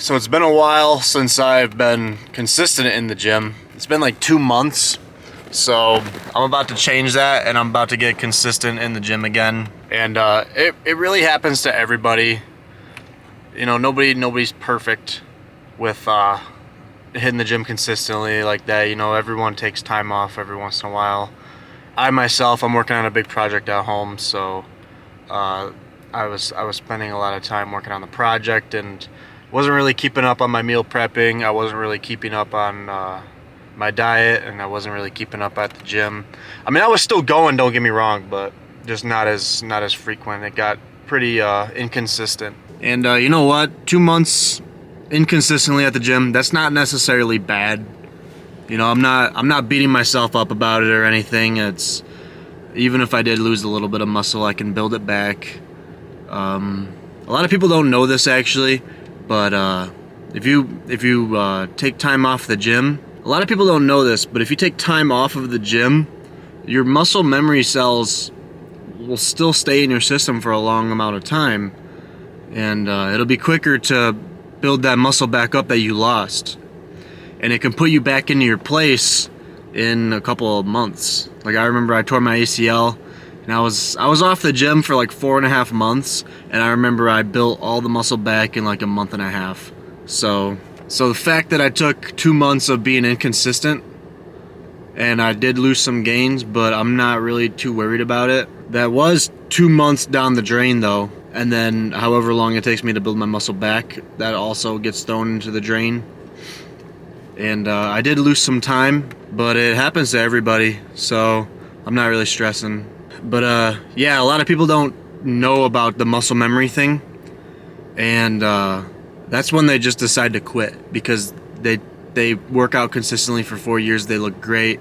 So it's been a while since I've been consistent in the gym. It's been like 2 months. So I'm about to change that and I'm about to get consistent in the gym again. And it really happens to everybody. You know, nobody's perfect with hitting the gym consistently like that. You know, everyone takes time off every once in a while. I myself, I'm working on a big project at home, so I was spending a lot of time working on the project and wasn't really keeping up on my meal prepping. I wasn't really keeping up on my diet, and I wasn't really keeping up at the gym. I mean, I was still going, don't get me wrong, but just not as frequent. It got pretty inconsistent. And you know what? 2 months inconsistently at the gym, that's not necessarily bad. You know, I'm not beating myself up about it or anything. It's even if I did lose a little bit of muscle, I can build it back. A lot of people don't know this actually, but if you take time off the gym, a lot of people don't know this, but if you take time off of the gym, your muscle memory cells will still stay in your system for a long amount of time, and it'll be quicker to build that muscle back up that you lost, and it can put you back into your place in a couple of months. Like I remember I tore my ACL and I was off the gym for like 4.5 months, and I remember I built all the muscle back in like a month and a half. So the fact that I took 2 months of being inconsistent and I did lose some gains, but I'm not really too worried about it. That was 2 months down the drain though, and then however long it takes me to build my muscle back, that also gets thrown into the drain. And I did lose some time, but it happens to everybody, so I'm not really stressing. But yeah, a lot of people don't know about the muscle memory thing, and that's when they just decide to quit, because they work out consistently for 4 years, they look great,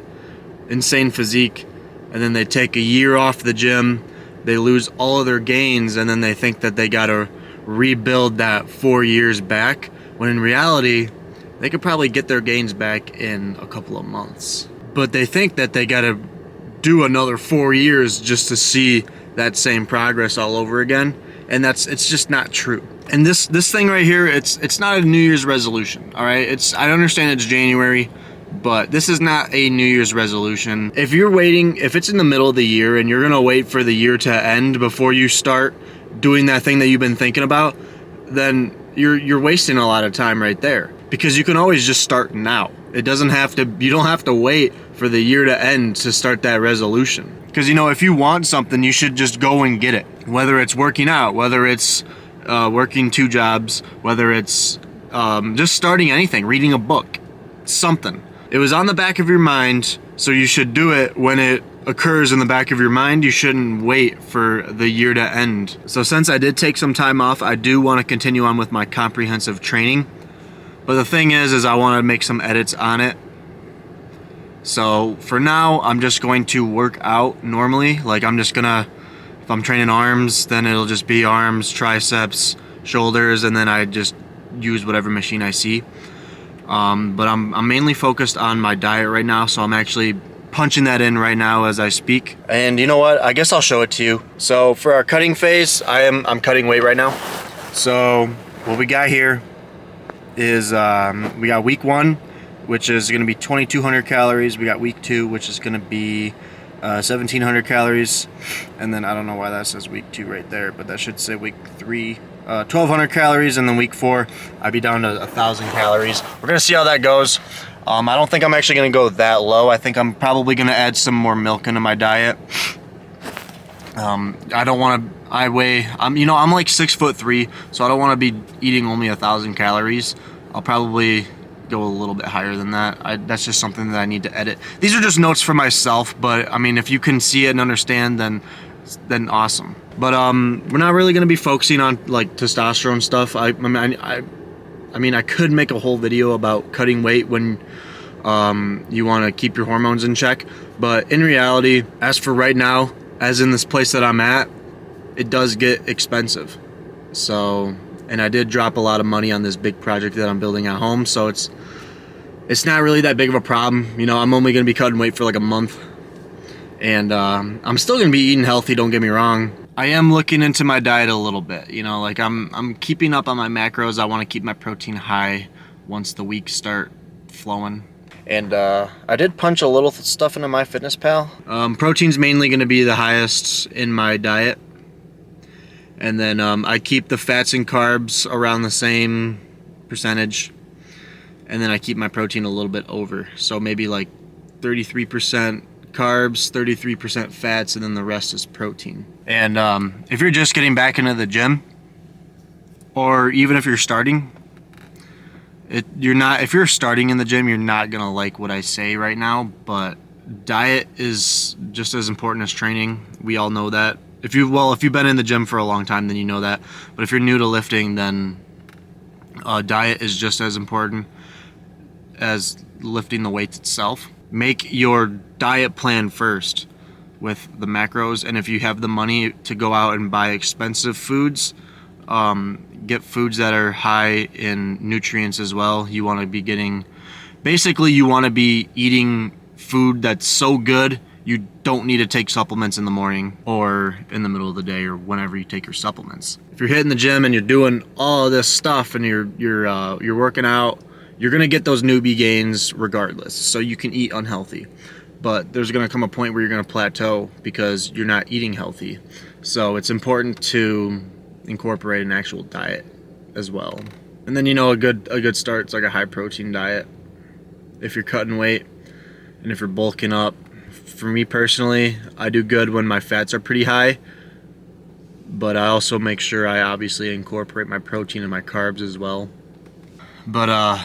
insane physique, and then they take a year off the gym, they lose all of their gains, and then they think that they gotta rebuild that 4 years back, when in reality they could probably get their gains back in a couple of months. But they think that they gotta do another 4 years just to see that same progress all over again, and it's just not true. And this thing right here, it's not a New Year's resolution, all right? I understand it's January, but this is not a New Year's resolution. If it's in the middle of the year and you're gonna wait for the year to end before you start doing that thing that you've been thinking about, then you're wasting a lot of time right there, because you can always just start now. You don't have to wait for the year to end to start that resolution. Because, you know, if you want something, you should just go and get it. Whether it's working out, whether it's working 2 jobs, whether it's just starting anything, reading a book, something. It was on the back of your mind, so you should do it when it occurs in the back of your mind. You shouldn't wait for the year to end. So since I did take some time off, I do want to continue on with my comprehensive training. But the thing is I want to make some edits on it. So for now, I'm just going to work out normally. Like if I'm training arms, then it'll just be arms, triceps, shoulders, and then I just use whatever machine I see. But I'm mainly focused on my diet right now, so I'm actually punching that in right now as I speak. And you know what? I guess I'll show it to you. So for our cutting phase, I'm cutting weight right now. So what we got here is we got week 1, which is going to be 2,200 calories. We got week 2, which is going to be 1,700 calories. And then I don't know why that says week 2 right there, but that should say week 3, 1,200 calories. And then week 4, I'd be down to 1,000 calories. We're going to see how that goes. I don't think I'm actually going to go that low. I think I'm probably going to add some more milk into my diet. I don't want to, I'm like 6'3", so I don't want to be eating only 1,000 calories. I'll probably go a little bit higher than that. That's just something that I need to edit. These are just notes for myself, but I mean, if you can see it and understand, then awesome. But we're not really going to be focusing on like testosterone stuff. I mean, I could make a whole video about cutting weight when you want to keep your hormones in check, but in reality, as for right now, as in this place that I'm at, it does get expensive. So, and I did drop a lot of money on this big project that I'm building at home, so it's not really that big of a problem. You know, I'm only going to be cutting weight for like a month, and I'm still going to be eating healthy, don't get me wrong, I am looking into my diet a little bit. You know, like I'm keeping up on my macros. I want to keep my protein high once the weeks start flowing. And I did punch a little stuff into MyFitnessPal. Protein's mainly going to be the highest in my diet. And then I keep the fats and carbs around the same percentage. And then I keep my protein a little bit over. So maybe like 33% carbs, 33% fats, and then the rest is protein. And if you're just getting back into the gym, or even if you're starting, if you're starting in the gym, you're not gonna like what I say right now, but diet is just as important as training. We all know that. If you've been in the gym for a long time, then you know that. But if you're new to lifting, then diet is just as important as lifting the weights itself. Make your diet plan first with the macros, and if you have the money to go out and buy expensive foods, get foods that are high in nutrients as well. You want to be eating food that's so good you don't need to take supplements in the morning or in the middle of the day or whenever you take your supplements. If you're hitting the gym and you're doing all of this stuff and you're working out, you're gonna get those newbie gains regardless. So you can eat unhealthy, but there's gonna come a point where you're gonna plateau because you're not eating healthy. So it's important to incorporate an actual diet as well. And then, you know, a good start is like a high protein diet if you're cutting weight and if you're bulking up. For me personally, I do good when my fats are pretty high, but I also make sure I obviously incorporate my protein and my carbs as well. But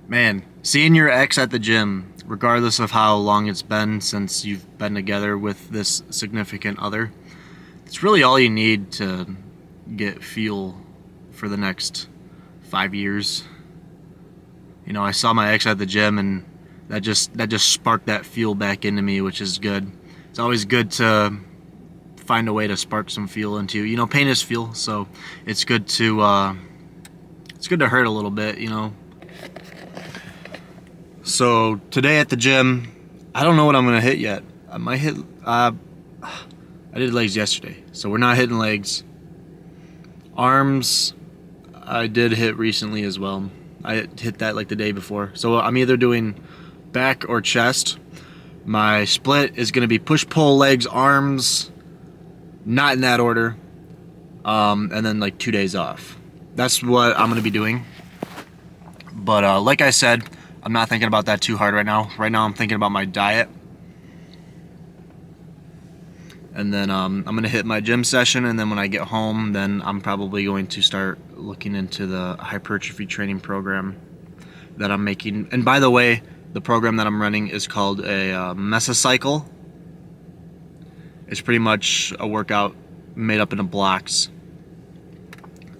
man, seeing your ex at the gym, regardless of how long it's been since you've been together with this significant other, it's really all you need to get fuel for the next 5 years. You know, I saw my ex at the gym, and that just sparked that fuel back into me, which is good. It's always good to find a way to spark some fuel into, you know, pain is fuel, so it's good to hurt a little bit, you know. So today at the gym, I don't know what I'm gonna hit yet. I might hit I did legs yesterday, so we're not hitting legs. Arms I did hit recently as well. I hit that like the day before. So I'm either doing back or chest. My split is gonna be push, pull, legs, arms, not in that order, and then like 2 days off. That's what I'm gonna be doing. But like I said, I'm not thinking about that too hard right now. Right now I'm thinking about my diet. And then I'm gonna hit my gym session, and then when I get home, then I'm probably going to start looking into the hypertrophy training program that I'm making. And by the way, the program that I'm running is called a mesocycle. It's pretty much a workout made up into blocks.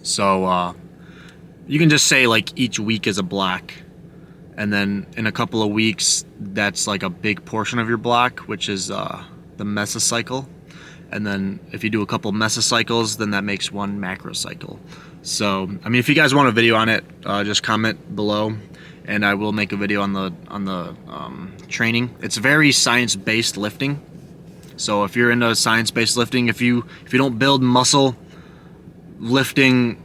So you can just say like each week is a block, and then in a couple of weeks, that's like a big portion of your block, which is the mesocycle. And then if you do a couple mesocycles, then that makes one macrocycle. So, I mean, if you guys want a video on it, just comment below, and I will make a video on the training. It's very science-based lifting. So if you're into science-based lifting, if you don't build muscle lifting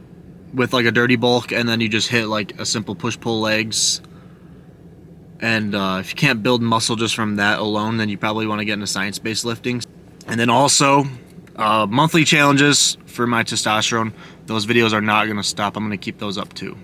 with like a dirty bulk, and then you just hit like a simple push-pull legs, and if you can't build muscle just from that alone, then you probably want to get into science-based lifting. And then also monthly challenges for my testosterone. Those videos are not going to stop. I'm going to keep those up too.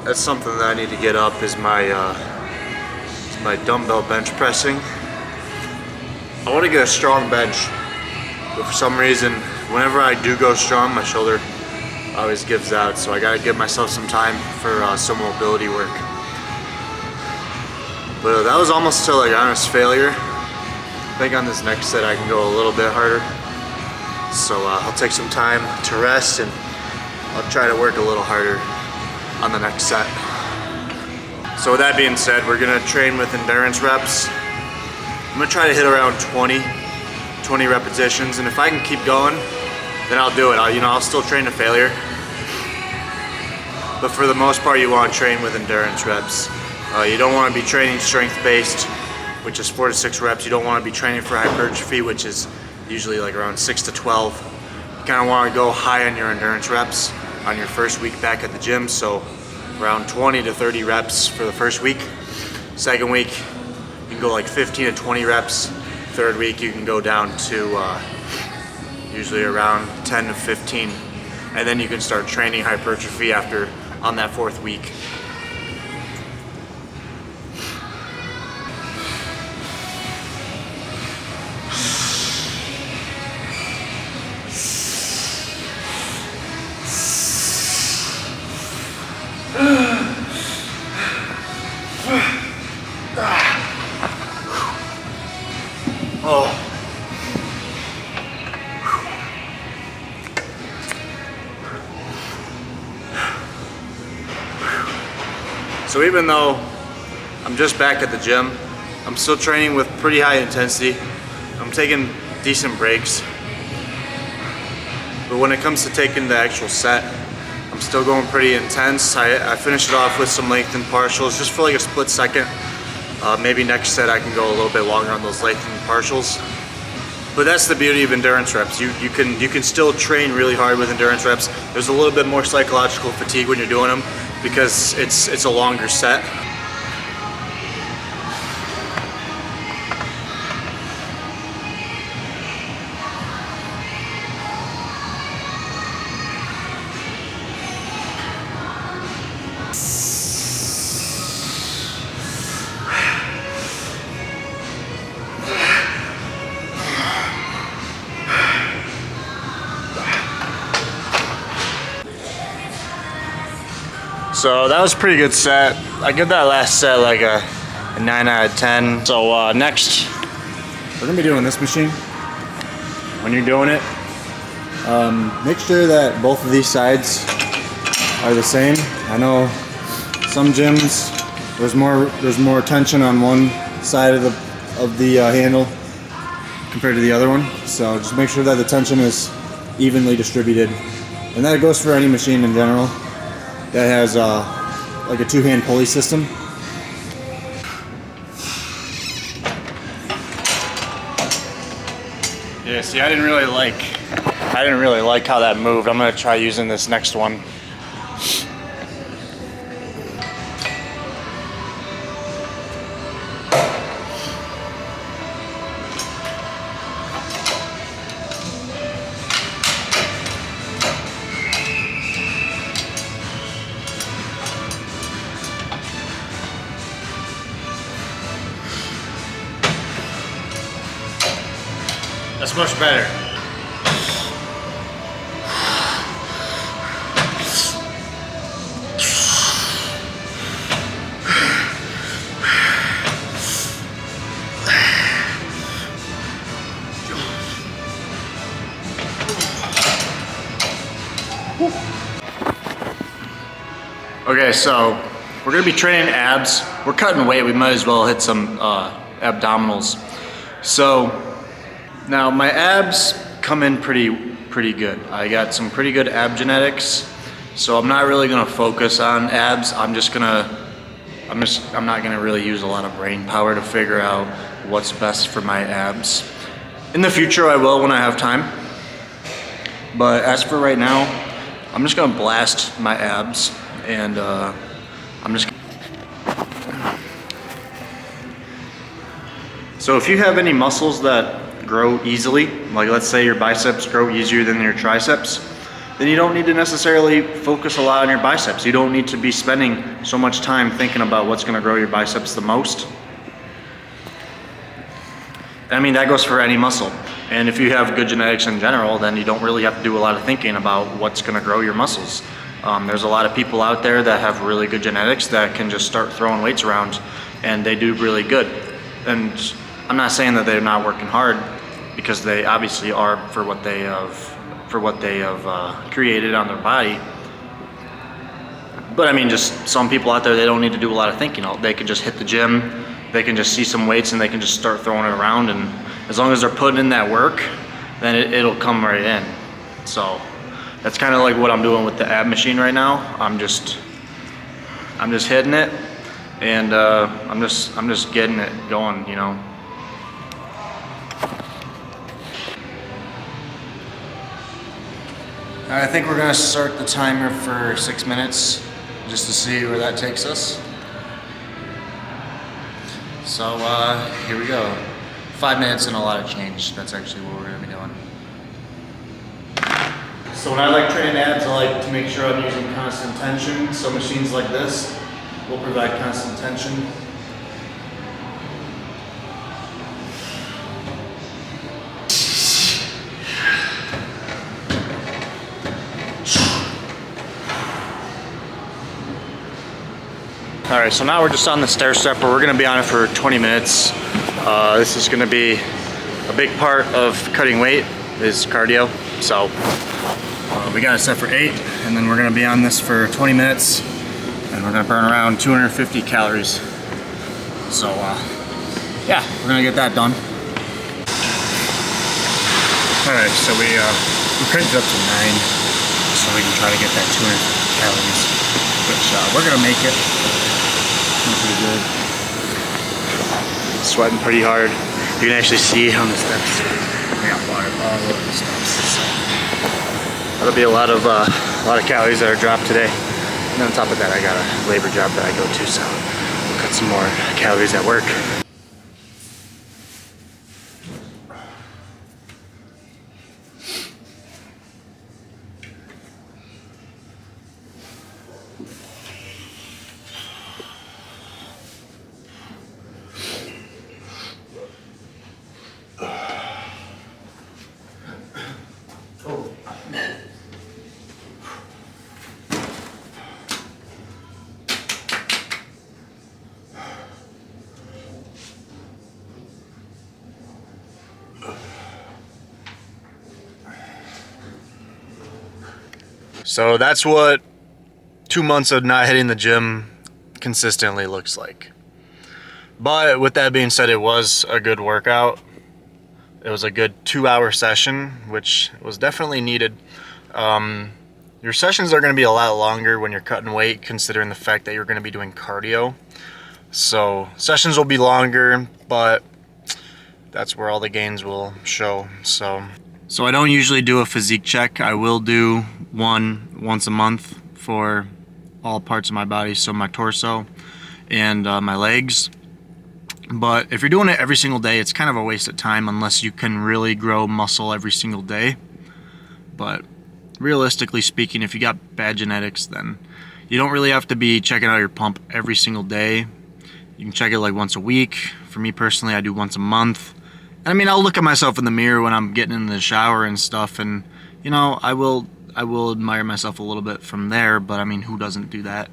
That's something that I need to get up, is my dumbbell bench pressing. I want to get a strong bench, but for some reason, whenever I do go strong, my shoulder always gives out, so I gotta give myself some time for some mobility work. But that was almost to like honest failure. I think on this next set I can go a little bit harder. So I'll take some time to rest, and I'll try to work a little harder on the next set. So with that being said, we're gonna train with endurance reps. I'm gonna try to hit around 20 repetitions, and if I can keep going, then I'll do it. I'll still train to failure. But for the most part, you want to train with endurance reps. You don't want to be training strength-based, which is 4 to 6 reps. You don't want to be training for hypertrophy, which is usually like around 6 to 12. You kind of want to go high on your endurance reps on your first week back at the gym. So around 20 to 30 reps for the first week. Second week, you can go like 15 to 20 reps. Third week, you can go down to usually around 10 to 15. And then you can start training hypertrophy on that fourth week. Oh. So even though I'm just back at the gym, I'm still training with pretty high intensity. I'm taking decent breaks. But when it comes to taking the actual set, I'm still going pretty intense. I finish it off with some lengthened partials just for like a split second. Maybe next set I can go a little bit longer on those lengthened partials. But that's the beauty of endurance reps. You can still train really hard with endurance reps. There's a little bit more psychological fatigue when you're doing them because it's a longer set. So that was a pretty good set. I give that last set like a 9 out of 10. So next, we're gonna be doing this machine. When you're doing it, make sure that both of these sides are the same. I know some gyms, there's more tension on one side of the handle compared to the other one. So just make sure that the tension is evenly distributed. And that goes for any machine in general that has like a two-hand pulley system. Yeah, see, I didn't really like how that moved. I'm gonna try using this next one. That's much better. Okay, so we're gonna be training abs. We're cutting weight, we might as well hit some abdominals. So now my abs come in pretty good. I got some pretty good ab genetics, so I'm not really gonna focus on abs. I'm not gonna really use a lot of brain power to figure out what's best for my abs. In the future I will when I have time. But as for right now, I'm just gonna blast my abs and So if you have any muscles that grow easily, like let's say your biceps grow easier than your triceps, then you don't need to necessarily focus a lot on your biceps. You don't need to be spending so much time thinking about what's gonna grow your biceps the most. I mean, that goes for any muscle. And if you have good genetics in general, then you don't really have to do a lot of thinking about what's gonna grow your muscles. There's a lot of people out there that have really good genetics that can just start throwing weights around and they do really good. And I'm not saying that they're not working hard, because they obviously are for what they have created on their body. But I mean, just some people out there, they don't need to do a lot of thinking. They can just hit the gym, they can just see some weights and they can just start throwing it around, and as long as they're putting in that work, then it'll come right in. So that's kind of like what I'm doing with the ab machine right now. I'm just hitting it, and I'm just getting it going, you know. I think we're gonna start the timer for 6 minutes just to see where that takes us. So here we go. 5 minutes and a lot of change. That's actually what we're gonna be doing. So when I like training abs, I like to make sure I'm using constant tension. So machines like this will provide constant tension. All right, so now we're just on the stair stepper. We're gonna be on it for 20 minutes. This is gonna be a big part of cutting weight, is cardio. So we got it set for 8, and then we're gonna be on this for 20 minutes, and we're gonna burn around 250 calories. So yeah, we're gonna get that done. All right, so we cranked it up to 9, so we can try to get that 250 calories, which we're gonna make it. Pretty good. Sweating pretty hard. You can actually see on the steps. I got water all over the steps. So that'll be a lot of calories that are dropped today. And on top of that, I got a labor job that I go to, so we'll cut some more calories at work. So that's what 2 months of not hitting the gym consistently looks like. But with that being said, it was a good workout. It was a good 2-hour session, which was definitely needed. Your sessions are going to be a lot longer when you're cutting weight, considering the fact that you're going to be doing cardio. So sessions will be longer, but that's where all the gains will show. So I don't usually do a physique check. I will do one once a month for all parts of my body, so my torso and my legs. But if you're doing it every single day, it's kind of a waste of time unless you can really grow muscle every single day. But realistically speaking, if you got bad genetics, then you don't really have to be checking out your pump every single day. You can check it like once a week. For me personally, I do once a month. I mean, I'll look at myself in the mirror when I'm getting in the shower and stuff, and you know, I will admire myself a little bit from there, but I mean, who doesn't do that?